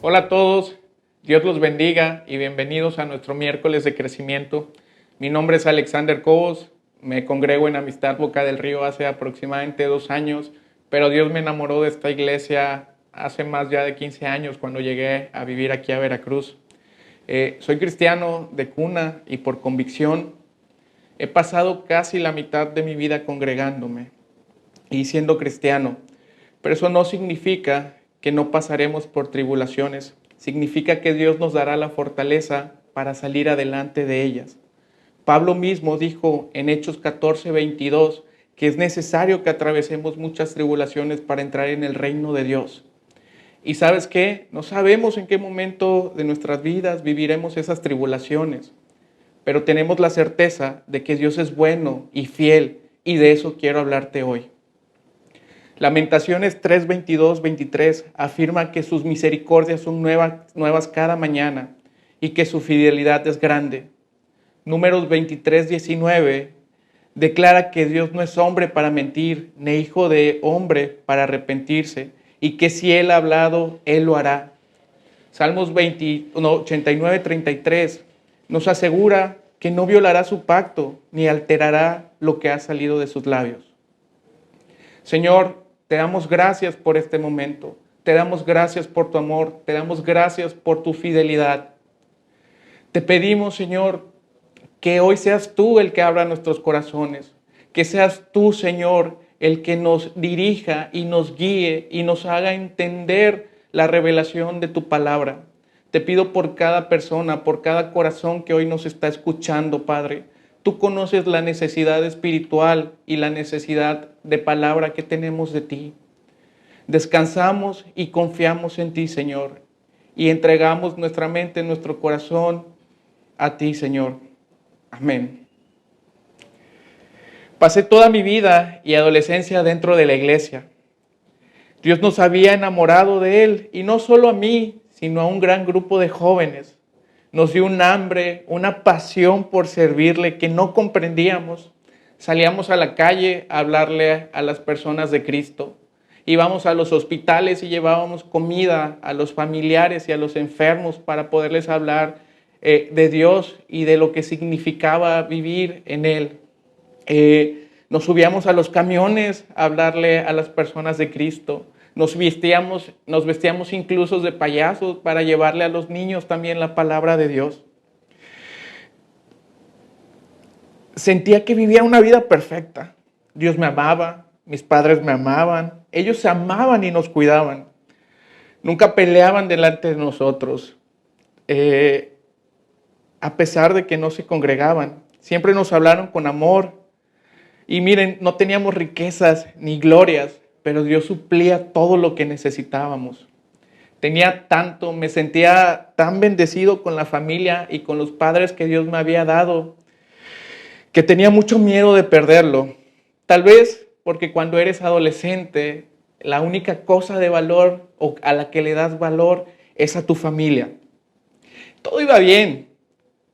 Hola a todos, Dios los bendiga y bienvenidos a nuestro miércoles de crecimiento. Mi nombre es Alexander Cobos, me congrego en Amistad Boca del Río hace aproximadamente 2 años, pero Dios me enamoró de esta iglesia hace más ya de 15 años cuando llegué a vivir aquí a Veracruz. Soy cristiano de cuna y por convicción. He pasado casi la mitad de mi vida congregándome y siendo cristiano, pero eso no significa que no pasaremos por tribulaciones. Significa que Dios nos dará la fortaleza para salir adelante de ellas. Pablo mismo dijo en Hechos 14:22 que es necesario que atravesemos muchas tribulaciones para entrar en el reino de Dios. Y ¿sabes qué? No sabemos en qué momento de nuestras vidas viviremos esas tribulaciones, pero tenemos la certeza de que Dios es bueno y fiel, y de eso quiero hablarte hoy. Lamentaciones 3:22-23 afirma que sus misericordias son nuevas cada mañana y que su fidelidad es grande. Números 23:19 declara que Dios no es hombre para mentir, ni hijo de hombre para arrepentirse, y que si Él ha hablado, Él lo hará. Salmos 89:33 nos asegura que no violará su pacto, ni alterará lo que ha salido de sus labios. Señor, te damos gracias por este momento. Te damos gracias por tu amor. Te damos gracias por tu fidelidad. Te pedimos, Señor, que hoy seas tú el que abra nuestros corazones. Que seas tú, Señor, el que nos dirija y nos guíe y nos haga entender la revelación de tu palabra. Te pido por cada persona, por cada corazón que hoy nos está escuchando, Padre. Tú conoces la necesidad espiritual y la necesidad de palabra que tenemos de ti. Descansamos y confiamos en ti, Señor, y entregamos nuestra mente, nuestro corazón a ti, Señor. Amén. Pasé toda mi vida y adolescencia dentro de la iglesia. Dios nos había enamorado de Él, y no solo a mí, sino a un gran grupo de jóvenes. Nos dio un hambre, una pasión por servirle que no comprendíamos. Salíamos a la calle a hablarle a las personas de Cristo. Íbamos a los hospitales y llevábamos comida a los familiares y a los enfermos para poderles hablar de Dios y de lo que significaba vivir en Él. Nos subíamos a los camiones a hablarle a las personas de Cristo. Nos vestíamos incluso de payasos para llevarle a los niños también la palabra de Dios. Sentía que vivía una vida perfecta. Dios me amaba, mis padres me amaban, ellos se amaban y nos cuidaban. Nunca peleaban delante de nosotros, a pesar de que no se congregaban. Siempre nos hablaron con amor. Y miren, no teníamos riquezas ni glorias, pero Dios suplía todo lo que necesitábamos. Tenía tanto, me sentía tan bendecido con la familia y con los padres que Dios me había dado, que tenía mucho miedo de perderlo. Tal vez porque cuando eres adolescente, la única cosa de valor o a la que le das valor es a tu familia. Todo iba bien,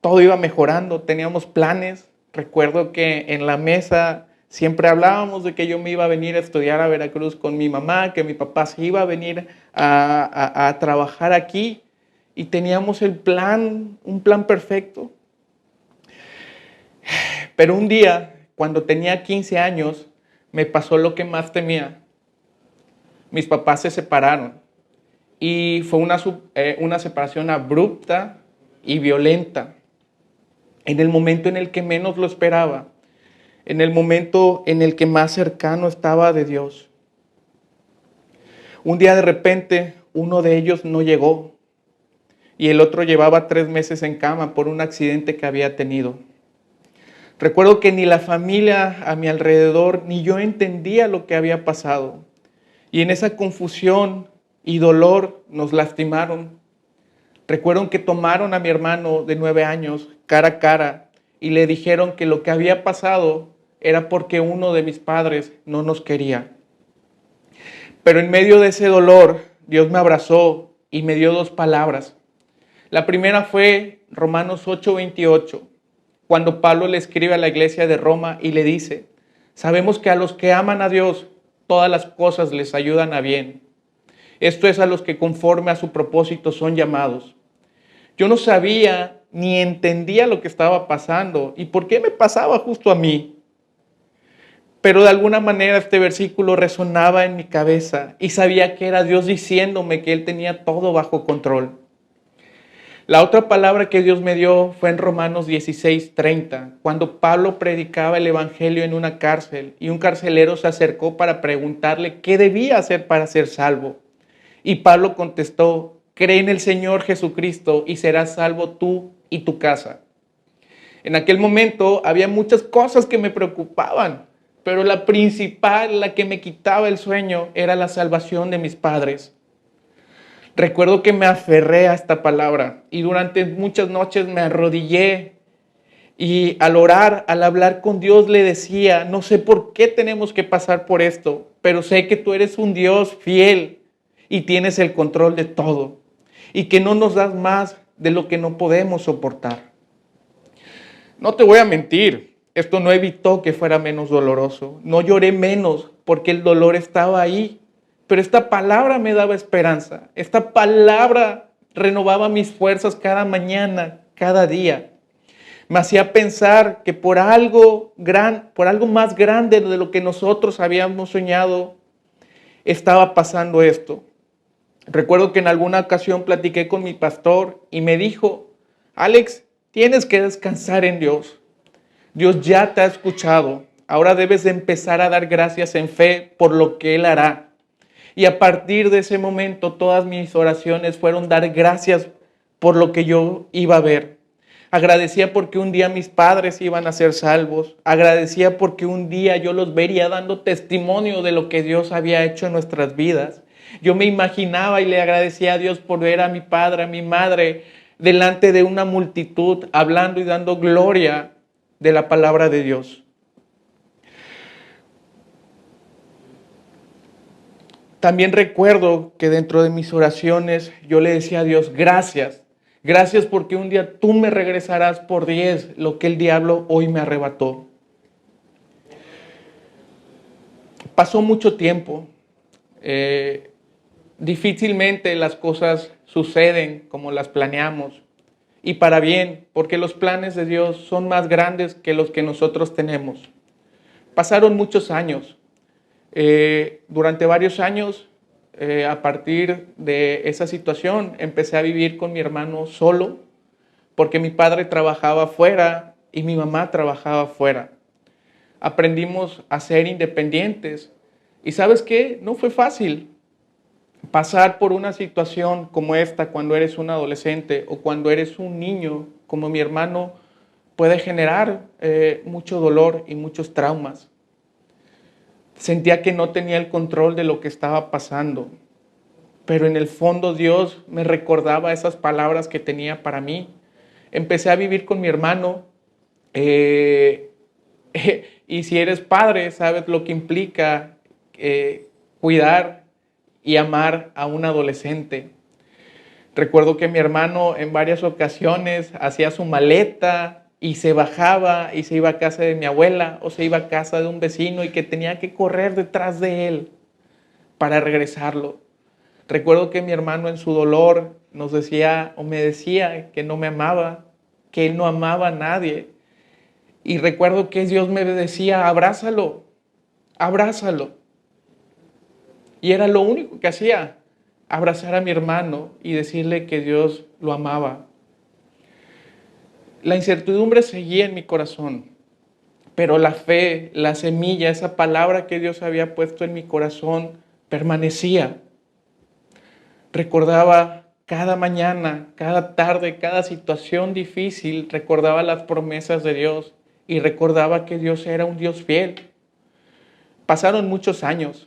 todo iba mejorando, teníamos planes. Recuerdo que en la mesa siempre hablábamos de que yo me iba a venir a estudiar a Veracruz con mi mamá, que mi papá se iba a venir a trabajar aquí, y teníamos un plan perfecto. Pero un día, cuando tenía 15 años, me pasó lo que más temía. Mis papás se separaron y fue una separación abrupta y violenta. En el momento en el que menos lo esperaba, en el momento en el que más cercano estaba de Dios. Un día de repente, uno de ellos no llegó y el otro llevaba 3 meses en cama por un accidente que había tenido. Recuerdo que ni la familia a mi alrededor ni yo entendía lo que había pasado. Y en esa confusión y dolor nos lastimaron. Recuerdo que tomaron a mi hermano de 9 años cara a cara y le dijeron que lo que había pasado era porque uno de mis padres no nos quería. Pero en medio de ese dolor, Dios me abrazó y me dio 2 palabras. La primera fue Romanos 8:28, cuando Pablo le escribe a la iglesia de Roma y le dice: sabemos que a los que aman a Dios, todas las cosas les ayudan a bien. Esto es a los que conforme a su propósito son llamados. Yo no sabía ni entendía lo que estaba pasando y por qué me pasaba justo a mí. Pero de alguna manera este versículo resonaba en mi cabeza y sabía que era Dios diciéndome que Él tenía todo bajo control. La otra palabra que Dios me dio fue en Romanos 16:30, cuando Pablo predicaba el evangelio en una cárcel y un carcelero se acercó para preguntarle qué debía hacer para ser salvo. Y Pablo contestó: cree en el Señor Jesucristo y serás salvo tú y tu casa. En aquel momento había muchas cosas que me preocupaban, pero la principal, la que me quitaba el sueño, era la salvación de mis padres. Recuerdo que me aferré a esta palabra y durante muchas noches me arrodillé y al orar, al hablar con Dios le decía: no sé por qué tenemos que pasar por esto, pero sé que tú eres un Dios fiel y tienes el control de todo y que no nos das más de lo que no podemos soportar. No te voy a mentir, esto no evitó que fuera menos doloroso. No lloré menos porque el dolor estaba ahí. Pero esta palabra me daba esperanza. Esta palabra renovaba mis fuerzas cada mañana, cada día. Me hacía pensar que por algo más grande de lo que nosotros habíamos soñado, estaba pasando esto. Recuerdo que en alguna ocasión platiqué con mi pastor y me dijo: Alex, tienes que descansar en Dios. Dios ya te ha escuchado. Ahora debes de empezar a dar gracias en fe por lo que Él hará. Y a partir de ese momento, todas mis oraciones fueron dar gracias por lo que yo iba a ver. Agradecía porque un día mis padres iban a ser salvos. Agradecía porque un día yo los vería dando testimonio de lo que Dios había hecho en nuestras vidas. Yo me imaginaba y le agradecía a Dios por ver a mi padre, a mi madre, delante de una multitud, hablando y dando gloria de la palabra de Dios. También recuerdo que dentro de mis oraciones yo le decía a Dios: gracias, gracias porque un día tú me regresarás por 10 lo que el diablo hoy me arrebató. Pasó mucho tiempo, difícilmente las cosas suceden como las planeamos y para bien, porque los planes de Dios son más grandes que los que nosotros tenemos. Pasaron muchos años. Durante varios años, a partir de esa situación, empecé a vivir con mi hermano solo, porque mi padre trabajaba afuera y mi mamá trabajaba afuera. Aprendimos a ser independientes. ¿Y sabes qué? No fue fácil pasar por una situación como esta cuando eres un adolescente o cuando eres un niño, como mi hermano, puede generar mucho dolor y muchos traumas. Sentía que no tenía el control de lo que estaba pasando, pero en el fondo Dios me recordaba esas palabras que tenía para mí. Empecé a vivir con mi hermano y si eres padre sabes lo que implica cuidar y amar a un adolescente. Recuerdo que mi hermano en varias ocasiones hacía su maleta y se bajaba y se iba a casa de mi abuela o se iba a casa de un vecino y que tenía que correr detrás de él para regresarlo. Recuerdo que mi hermano en su dolor nos decía o me decía que no me amaba, que él no amaba a nadie. Y recuerdo que Dios me decía: abrázalo, abrázalo. Y era lo único que hacía, abrazar a mi hermano y decirle que Dios lo amaba. La incertidumbre seguía en mi corazón, pero la fe, la semilla, esa palabra que Dios había puesto en mi corazón permanecía. Recordaba cada mañana, cada tarde, cada situación difícil, recordaba las promesas de Dios y recordaba que Dios era un Dios fiel. Pasaron muchos años.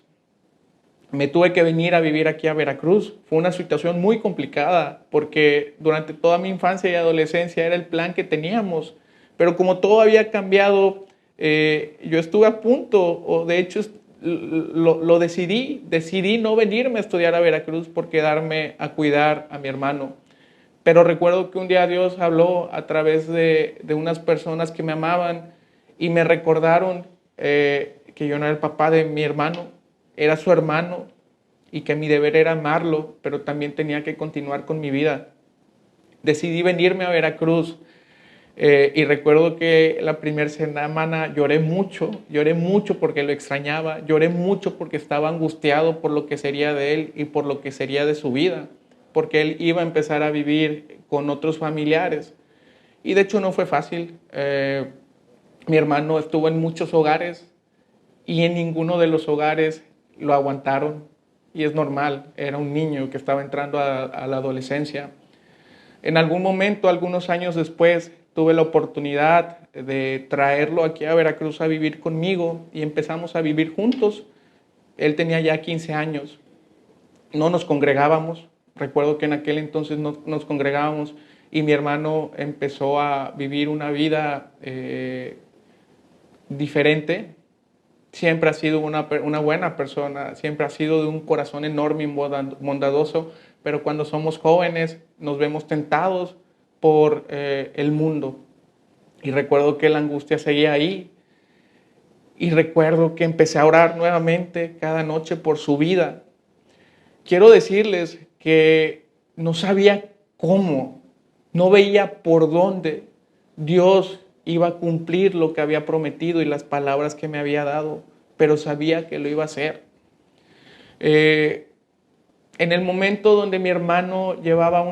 Me tuve que venir a vivir aquí a Veracruz. Fue una situación muy complicada porque durante toda mi infancia y adolescencia era el plan que teníamos. Pero como todo había cambiado, yo estuve a punto, o de hecho lo decidí no venirme a estudiar a Veracruz por quedarme a cuidar a mi hermano. Pero recuerdo que un día Dios habló a través de unas personas que me amaban y me recordaron que yo no era el papá de mi hermano, era su hermano, y que mi deber era amarlo, pero también tenía que continuar con mi vida. Decidí venirme a Veracruz y recuerdo que la primera semana lloré mucho porque lo extrañaba, lloré mucho porque estaba angustiado por lo que sería de él y por lo que sería de su vida, porque él iba a empezar a vivir con otros familiares. Y de hecho no fue fácil. Mi hermano estuvo en muchos hogares y en ninguno de los hogares lo aguantaron. Y es normal, era un niño que estaba entrando a la adolescencia. En algún momento, algunos años después, tuve la oportunidad de traerlo aquí a Veracruz a vivir conmigo y empezamos a vivir juntos. Él tenía ya 15 años. No nos congregábamos. Recuerdo que en aquel entonces no nos congregábamos y mi hermano empezó a vivir una vida diferente. Siempre ha sido una buena persona, siempre ha sido de un corazón enorme y bondadoso, pero cuando somos jóvenes nos vemos tentados por el mundo. Y recuerdo que la angustia seguía ahí. Y recuerdo que empecé a orar nuevamente cada noche por su vida. Quiero decirles que no sabía cómo, no veía por dónde Dios iba a cumplir lo que había prometido y las palabras que me había dado, pero sabía que lo iba a hacer. En el momento donde mi hermano llevaba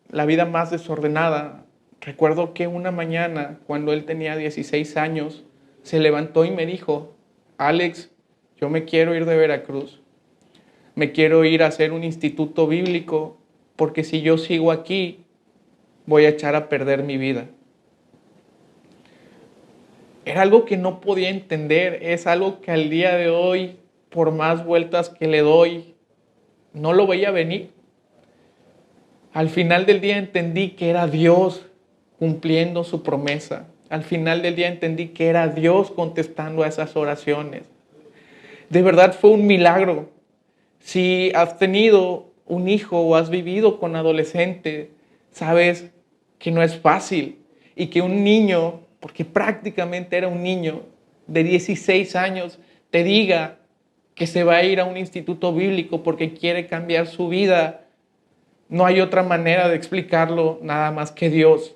la vida más desordenada, recuerdo que una mañana, cuando él tenía 16 años, se levantó y me dijo: Alex, yo me quiero ir de Veracruz, me quiero ir a hacer un instituto bíblico, porque si yo sigo aquí, voy a echar a perder mi vida. Era algo que no podía entender, es algo que al día de hoy, por más vueltas que le doy, no lo veía venir. Al final del día entendí que era Dios cumpliendo su promesa. Al final del día entendí que era Dios contestando a esas oraciones. De verdad fue un milagro. Si has tenido un hijo o has vivido con adolescente, sabes que no es fácil y que un niño, porque prácticamente era un niño de 16 años, te diga que se va a ir a un instituto bíblico porque quiere cambiar su vida. No hay otra manera de explicarlo nada más que Dios.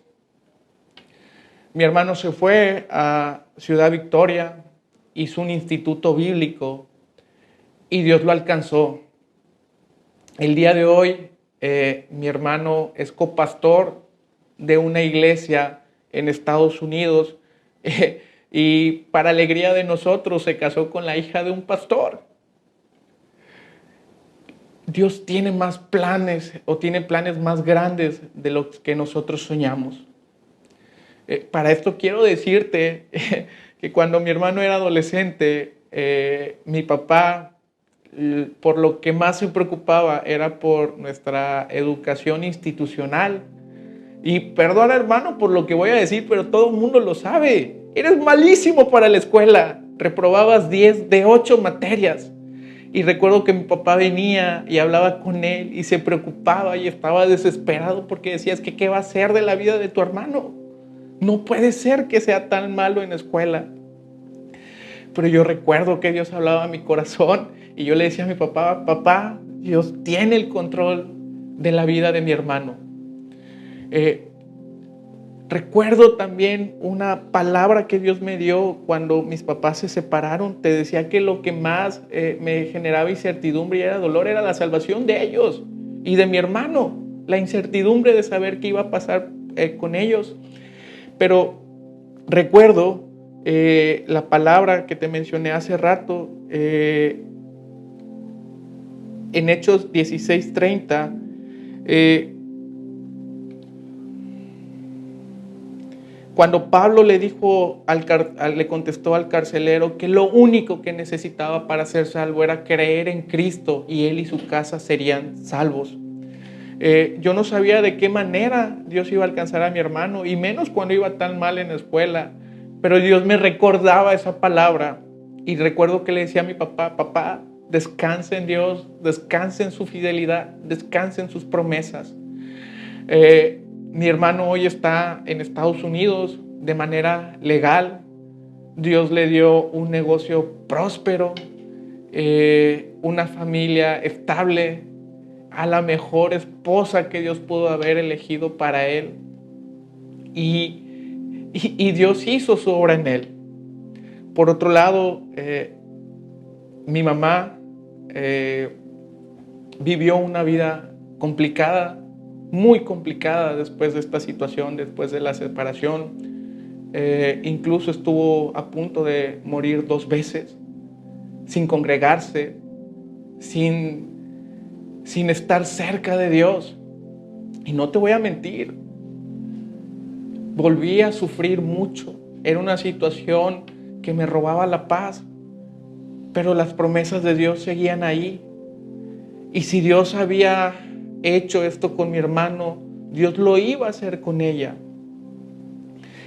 Mi hermano se fue a Ciudad Victoria, hizo un instituto bíblico y Dios lo alcanzó. El día de hoy, mi hermano es copastor de una iglesia en Estados Unidos y para alegría de nosotros se casó con la hija de un pastor. Dios tiene más planes o tiene planes más grandes de los que nosotros soñamos. Para esto quiero decirte que cuando mi hermano era adolescente, mi papá, por lo que más se preocupaba era por nuestra educación institucional. Y perdona, hermano, por lo que voy a decir, pero todo el mundo lo sabe. Eres malísimo para la escuela. Reprobabas 10 de 8 materias. Y recuerdo que mi papá venía y hablaba con él y se preocupaba y estaba desesperado porque decía: es que ¿qué va a hacer de la vida de tu hermano? No puede ser que sea tan malo en la escuela. Pero yo recuerdo que Dios hablaba a mi corazón y yo le decía a mi papá: papá, Dios tiene el control de la vida de mi hermano. Recuerdo también una palabra que Dios me dio cuando mis papás se separaron. Te decía que lo que más me generaba incertidumbre y era dolor era la salvación de ellos y de mi hermano. La incertidumbre de saber qué iba a pasar con ellos. Pero recuerdo la palabra que te mencioné hace rato, en Hechos 16:30, cuando Pablo le contestó al carcelero que lo único que necesitaba para ser salvo era creer en Cristo y él y su casa serían salvos. Yo no sabía de qué manera Dios iba a alcanzar a mi hermano, y menos cuando iba tan mal en la escuela, pero Dios me recordaba esa palabra y recuerdo que le decía a mi papá: papá, descansa en Dios, descansa en su fidelidad, descansa en sus promesas. Mi hermano hoy está en Estados Unidos de manera legal. Dios le dio un negocio próspero. una familia estable, a la mejor esposa que Dios pudo haber elegido para él. Y Dios hizo su obra en él. Por otro lado, mi mamá vivió una vida complicada, muy complicada después de esta situación, después de la separación. Incluso estuvo a punto de morir 2 veces, sin congregarse, sin estar cerca de Dios. Y no te voy a mentir, volví a sufrir mucho. Era una situación que me robaba la paz, pero las promesas de Dios seguían ahí. Y si Dios había hecho esto con mi hermano, Dios lo iba a hacer con ella.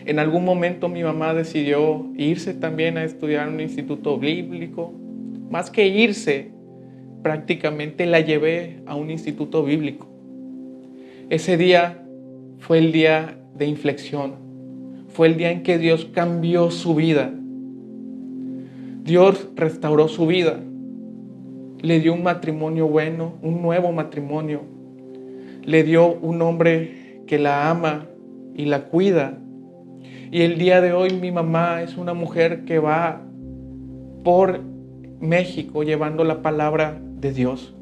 En algún momento mi mamá decidió irse también a estudiar en un instituto bíblico. Más que irse, prácticamente la llevé a un instituto bíblico. Ese día fue el día de inflexión. Fue el día en que Dios cambió su vida. Dios restauró su vida. Le dio un matrimonio bueno, un nuevo matrimonio. Le dio un hombre que la ama y la cuida. Y el día de hoy mi mamá es una mujer que va por México llevando la palabra de Dios.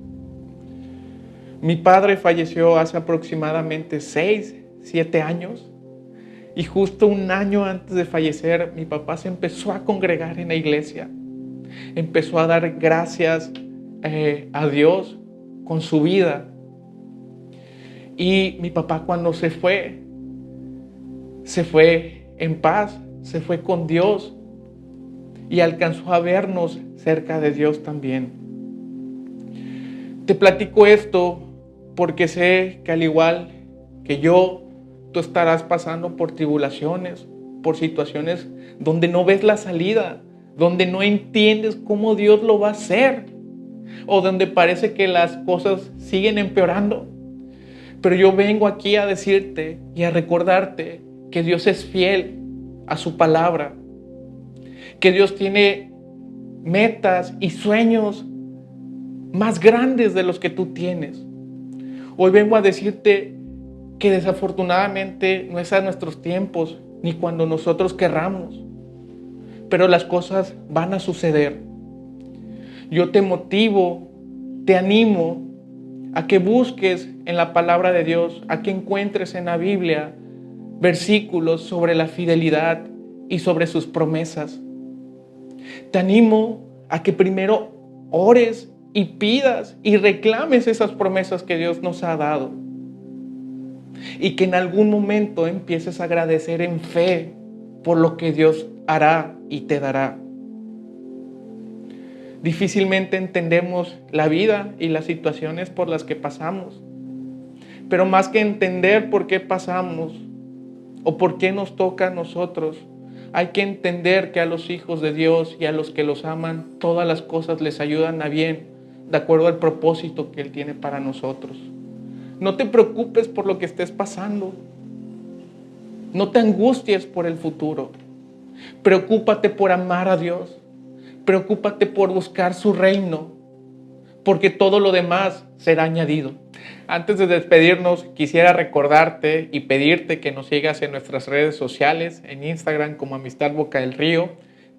Mi padre falleció hace aproximadamente 6, 7 años. Y justo un año antes de fallecer, mi papá se empezó a congregar en la iglesia. Empezó a dar gracias a Dios con su vida. Y mi papá cuando se fue en paz, se fue con Dios y alcanzó a vernos cerca de Dios también. Te platico esto porque sé que al igual que yo, tú estarás pasando por tribulaciones, por situaciones donde no ves la salida, donde no entiendes cómo Dios lo va a hacer, o donde parece que las cosas siguen empeorando. Pero yo vengo aquí a decirte y a recordarte que Dios es fiel a su palabra, que Dios tiene metas y sueños más grandes de los que tú tienes. Hoy vengo a decirte que desafortunadamente no es a nuestros tiempos ni cuando nosotros querramos, pero las cosas van a suceder. Yo te motivo, te animo a que busques en la palabra de Dios, a que encuentres en la Biblia versículos sobre la fidelidad y sobre sus promesas. Te animo a que primero ores y pidas y reclames esas promesas que Dios nos ha dado. Y que en algún momento empieces a agradecer en fe por lo que Dios hará y te dará. Difícilmente entendemos la vida y las situaciones por las que pasamos. Pero más que entender por qué pasamos o por qué nos toca a nosotros, hay que entender que a los hijos de Dios y a los que los aman, todas las cosas les ayudan a bien, de acuerdo al propósito que Él tiene para nosotros. No te preocupes por lo que estés pasando. No te angusties por el futuro. Preocúpate por amar a Dios. Preocúpate por buscar su reino, porque todo lo demás será añadido. Antes de despedirnos, quisiera recordarte y pedirte que nos sigas en nuestras redes sociales, en Instagram como Amistad Boca del Río.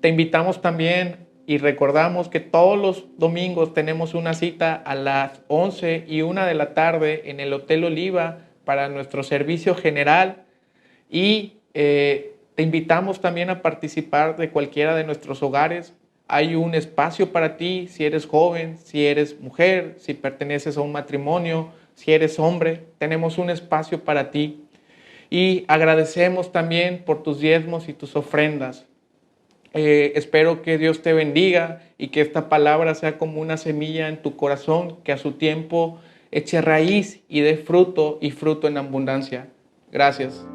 Te invitamos también y recordamos que todos los domingos tenemos una cita a las 11 y 1 de la tarde en el Hotel Oliva para nuestro servicio general. Y te invitamos también a participar de cualquiera de nuestros hogares. Hay un espacio para ti si eres joven, si eres mujer, si perteneces a un matrimonio, si eres hombre. Tenemos un espacio para ti. Y agradecemos también por tus diezmos y tus ofrendas. Espero que Dios te bendiga y que esta palabra sea como una semilla en tu corazón, que a su tiempo eche raíz y dé fruto y fruto en abundancia. Gracias.